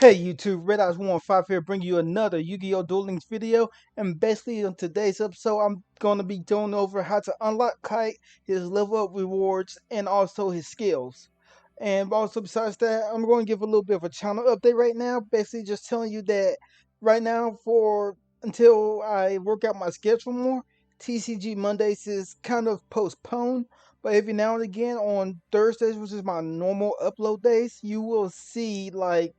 Hey YouTube, Red Eyes 115 here, bring you another Yu-Gi-Oh! Duel Links video. And basically on today's episode, I'm going to be going over how to unlock Kite, his level up rewards, and also his skills. And also besides that, I'm going to give a little bit of a channel update right now. Basically just telling you that right now for until I work out my schedule more, TCG Mondays is kind of postponed. But every now and again on Thursdays, which is my normal upload days, you will see like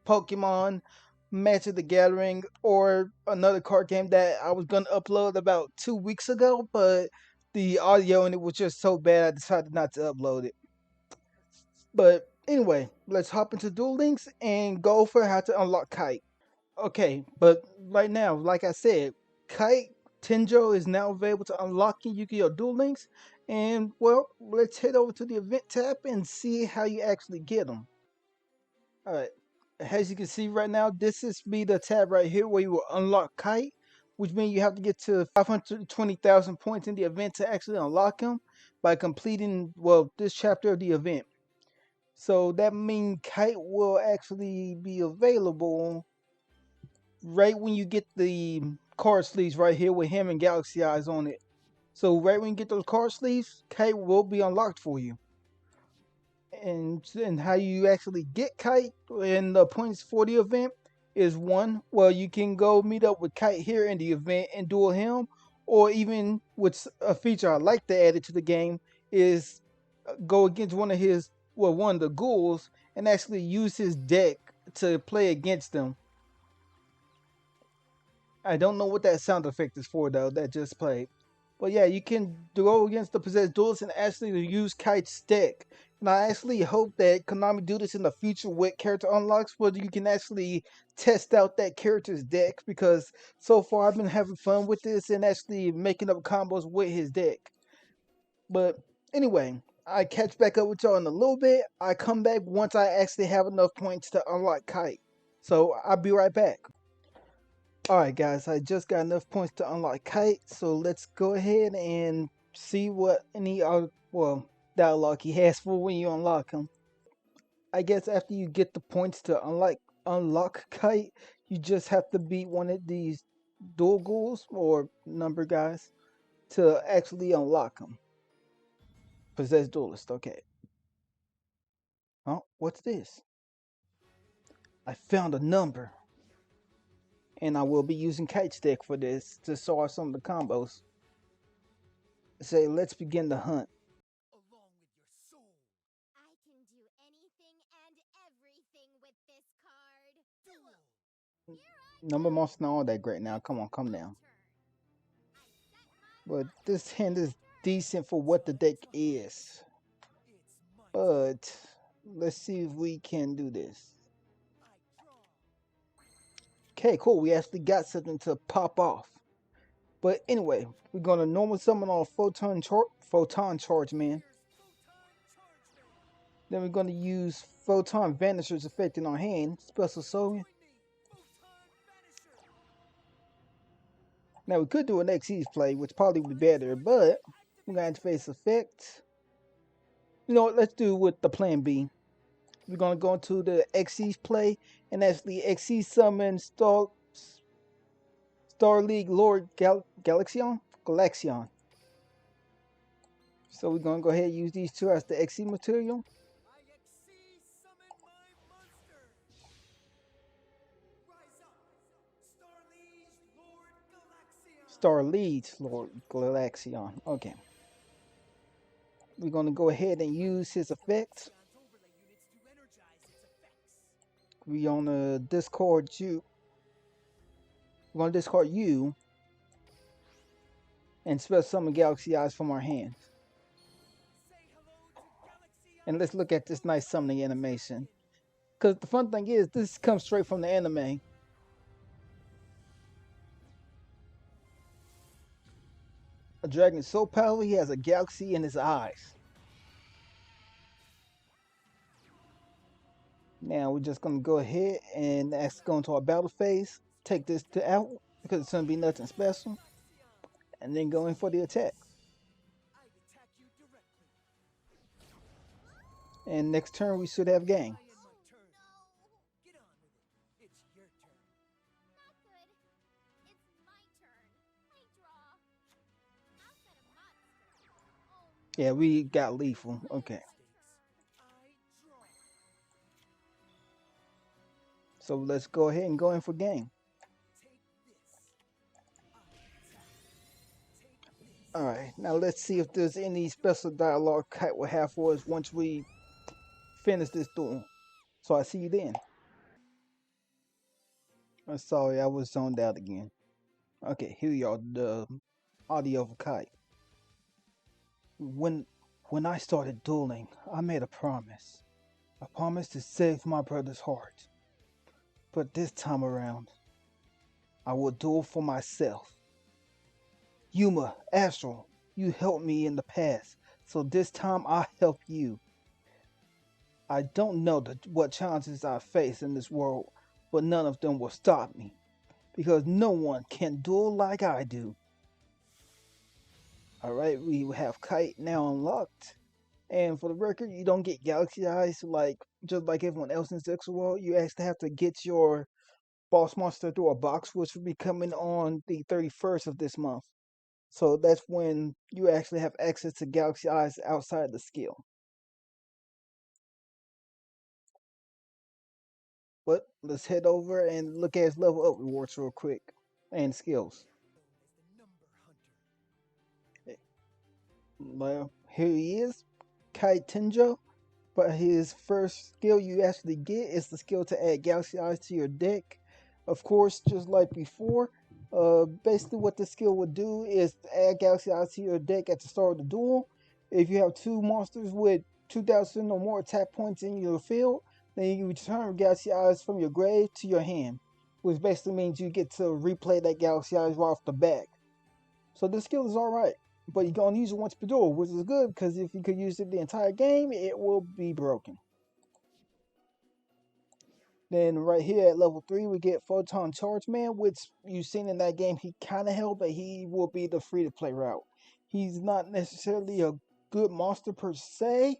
Pokemon, Magic the Gathering, or another card game that I was gonna upload about 2 weeks ago, but the audio in it was just so bad I decided not to upload it. But anyway, let's hop into Duel Links and go for how to unlock Kite. Okay, but right now, like I said, Kite Tenjo is now available to unlock in Yu-Gi-Oh! Duel Links, and well, let's head over to the event tab and see how you actually get them. All right. As you can see right now, this is be the tab right here where you will unlock Kite, which means you have to get to 520,000 points in the event to actually unlock him by completing, well, this chapter of the event. So that means Kite will actually be available right when you get the card sleeves right here with him and Galaxy Eyes on it. So right when you get those card sleeves, Kite will be unlocked for you. And how you actually get Kite and the points for the event is one, well, you can go meet up with Kite here in the event and duel him, or even with a feature I like to add it to the game is go against one of his, well, one of the ghouls and actually use his deck to play against them. I don't know what that sound effect is for though, that just played. But yeah, you can go against the possessed duelist and actually use Kite's deck. And I actually hope that Konami do this in the future with character unlocks, where you can actually test out that character's deck. Because so far I've been having fun with this and actually making up combos with his deck. But anyway, I catch back up with y'all in a little bit. I come back once I actually have enough points to unlock Kite. So I'll be right back. Alright guys, I just got enough points to unlock Kite, so let's go ahead and see what any well, dialogue he has for when you unlock him. I guess after you get the points to unlock Kite, you just have to beat one of these dual ghouls or number guys to actually unlock him. Possessed duelist, okay. Oh, what's this? I found a number. And I will be using Kite's deck for this to solve some of the combos. Say, let's begin the hunt. Along with your soul. I can do anything and everything with this card. Duel. Number monster not all that great now. Come on, come down. But this hand is decent for what the deck is. It's my But let's see if we can do this. I draw. Okay, cool. We actually got something to pop off. But anyway, we're gonna normal summon on photon charge man. Then we're gonna use photon vanishers effect in our hand. Special summon. Now we could do an Xyz play, which probably would be better, but we're gonna interface effect. You know what, let's do with the plan B. We're gonna go into the Xyz play and actually Xyz summon Star League Lord Galaxion. So we're gonna go ahead and use these two as the Xyz material. I exceed summon my monster. Rise up, Star Leads Lord Galaxion. Okay. We're gonna go ahead and use his effect. overlay units to energize its effects. We on a discard you. We're gonna discard you and special summon Galaxy Eyes from our hands. Say hello to Galaxy And let's look at this nice summoning animation. Because the fun thing is, this comes straight from the anime. A dragon is so powerful, he has a galaxy in his eyes. Now we're just going to go ahead and actually go into our battle phase. Take this to out because it's going to be nothing special. And then go in for the attack. I attack you directly. And next turn we should have game. I end my turn. Get on Yeah, we got lethal. Okay. So let's go ahead and go in for game. Alright, now let's see if there's any special dialogue Kite will have for us once we finish this duel. So I see you then. I'm sorry, I was zoned out again. Okay, here you are, the audio of Kite. When when I started dueling, I made a promise. A promise to save my brother's heart. But this time around, I will duel for myself. Yuma, Astral, you helped me in the past, so this time I'll help you. I don't know what challenges I face in this world, but none of them will stop me, because no one can duel like I do. Alright, we have Kite now unlocked. And for the record, you don't get Galaxy Eyes like just like everyone else in Zexal World. You actually have to get your boss monster through a box, which will be coming on the 31st of this month. So that's when you actually have access to Galaxy Eyes outside the skill. But let's head over and look at his level up rewards real quick and skills. Well, here he is, Kite Tenjo. But his first skill you actually get is the skill to add Galaxy Eyes to your deck. Of course, just like before, basically what this skill would do is add Galaxy Eyes to your deck at the start of the duel. If you have two monsters with 2,000 or more attack points in your field, then you return Galaxy Eyes from your grave to your hand, which basically means you get to replay that Galaxy Eyes right off the bat. So this skill is alright, but you can only use it once per duel, which is good because if you could use it the entire game, it will be broken. Then right here at level 3, we get Photon Charge Man, which you've seen in that game. He kind of helped, but he will be the free-to-play route. He's not necessarily a good monster per se,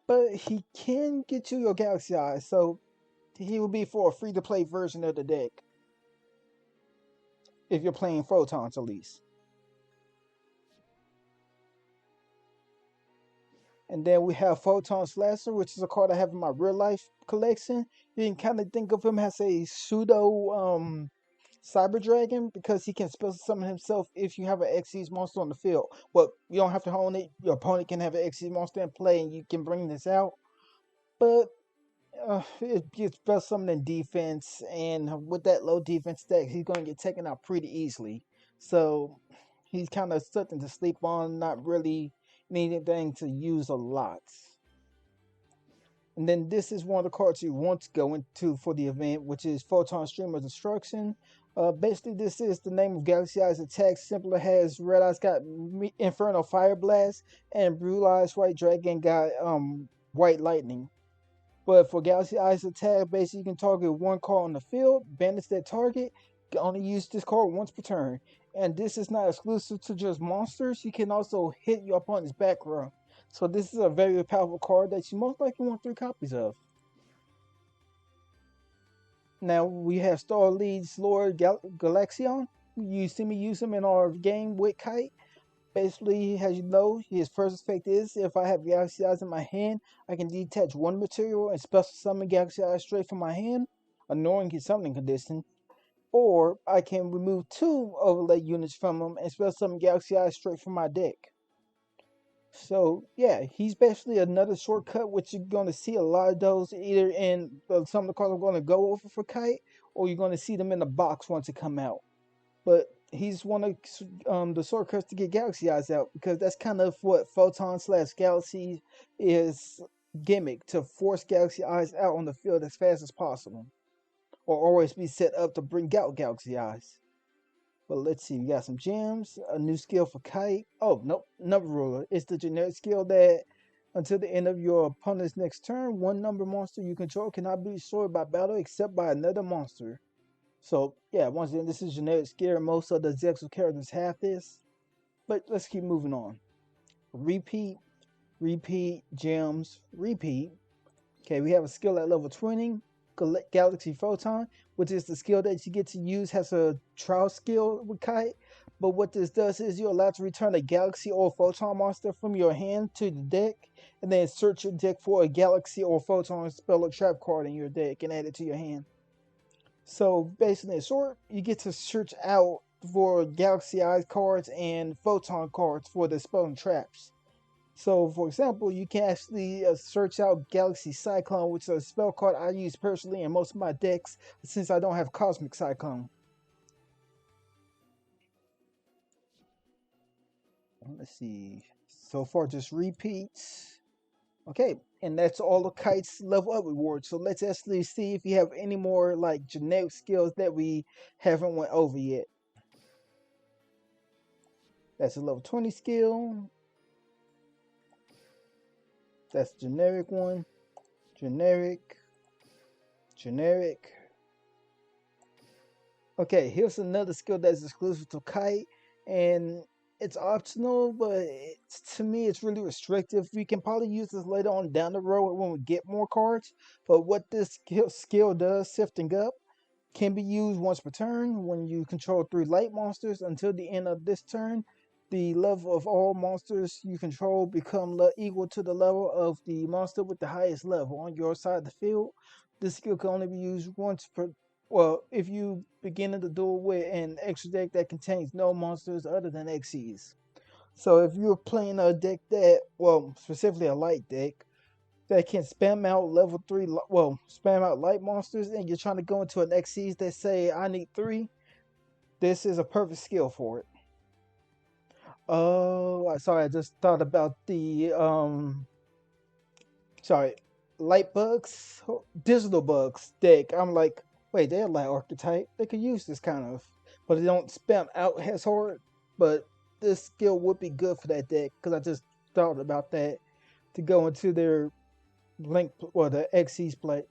but he can get you your Galaxy Eyes, so he will be for a free-to-play version of the deck, if you're playing Photons at least. And then we have Photon Slasher, which is a card I have in my real life collection. You can kind of think of him as a pseudo Cyber Dragon because he can special summon himself if you have an Xyz monster on the field. Well, you don't have to own it. Your opponent can have an Xyz monster in play and you can bring this out. But it gets special summoning defense, and with that low defense deck, he's going to get taken out pretty easily. So he's kind of something to sleep on, not really anything to use a lot. And then this is one of the cards you want to go into for the event, which is Photon Stream of Destruction. Basically, this is the name of Galaxy Eyes attack. Simpler has Red Eyes got Inferno Fire Blast, and Blue Eyes White Dragon got White Lightning. But for Galaxy Eyes attack, basically you can target one card on the field, banish that target, you can only use this card once per turn. And this is not exclusive to just monsters, you can also hit your opponent's back row. So this is a very powerful card that you most likely want 3 copies of. Now we have Star Leads Lord Galaxion. You see me use him in our game with Kite. Basically, as you know, his first effect is if I have Galaxy Eyes in my hand, I can detach one material and special summon Galaxy Eyes straight from my hand, ignoring his summoning condition. Or I can remove 2 overlay units from him and special summon Galaxy Eyes straight from my deck. So yeah, he's basically another shortcut, which you're going to see a lot of those either in some of the cards I'm going to go over for Kite, or you're going to see them in the box once it come out. But he's one of the shortcuts to get Galaxy Eyes out because that's kind of what Photon slash Galaxy is gimmick to force Galaxy Eyes out on the field as fast as possible, or always be set up to bring out Galaxy Eyes. But let's see, we got some gems, a new skill for Kite. Oh, nope, number ruler. It's the generic skill that until the end of your opponent's next turn, one number monster you control cannot be destroyed by battle except by another monster. So yeah, once again, this is generic skill. Most of the Zexal characters have this. But let's keep moving on. Repeat, repeat, gems, repeat. Okay, we have a skill at level 20, Galaxy Photon, which is the skill that you get to use as a trial skill with Kite. But what this does is you're allowed to return a galaxy or photon monster from your hand to the deck, and then search your deck for a galaxy or photon spell or trap card in your deck and add it to your hand. So basically, in short, you get to search out for galaxy eyes cards and photon cards for the spell and traps. So, for example, you can actually search out Galaxy Cyclone, which is a spell card I use personally in most of my decks since I don't have Cosmic Cyclone. Let's see. So far, just repeats. Okay, and that's all the Kite's level up rewards. So let's actually see if you have any more like generic skills that we haven't went over yet. That's a level 20 skill. That's generic one. Generic. Generic. Okay, here's another skill that's exclusive to Kite, and it's optional, but to me, it's really restrictive. We can probably use this later on down the road when we get more cards. But what this skill does, sifting up, can be used once per turn when you control 3 light monsters. Until the end of this turn, the level of all monsters you control become equal to the level of the monster with the highest level on your side of the field. This skill can only be used once per. Well, if you begin the duel with an extra deck that contains no monsters other than Xyz. So if you're playing a deck that, well, specifically a light deck, that can spam out level 3, well, spam out light monsters, and you're trying to go into an Xyz that say, I need 3, this is a perfect skill for it. Oh, sorry, I just thought about the, sorry, light bugs, digital bugs deck. I'm like, wait, they're light archetype. They could use this kind of, but they don't spam out as hard. But this skill would be good for that deck because I just thought about that to go into their link or the XE's play.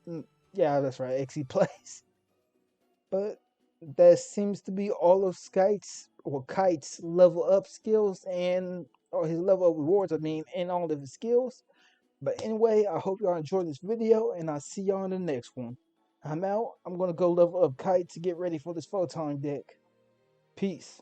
Yeah, that's right, XE plays. But that seems to be all of Kite's level up skills and or his level of rewards. I mean, and all of his skills. But anyway, I hope y'all enjoyed this video, and I'll see y'all in the next one. I'm out. I'm gonna go level up Kite to get ready for this photon deck. Peace.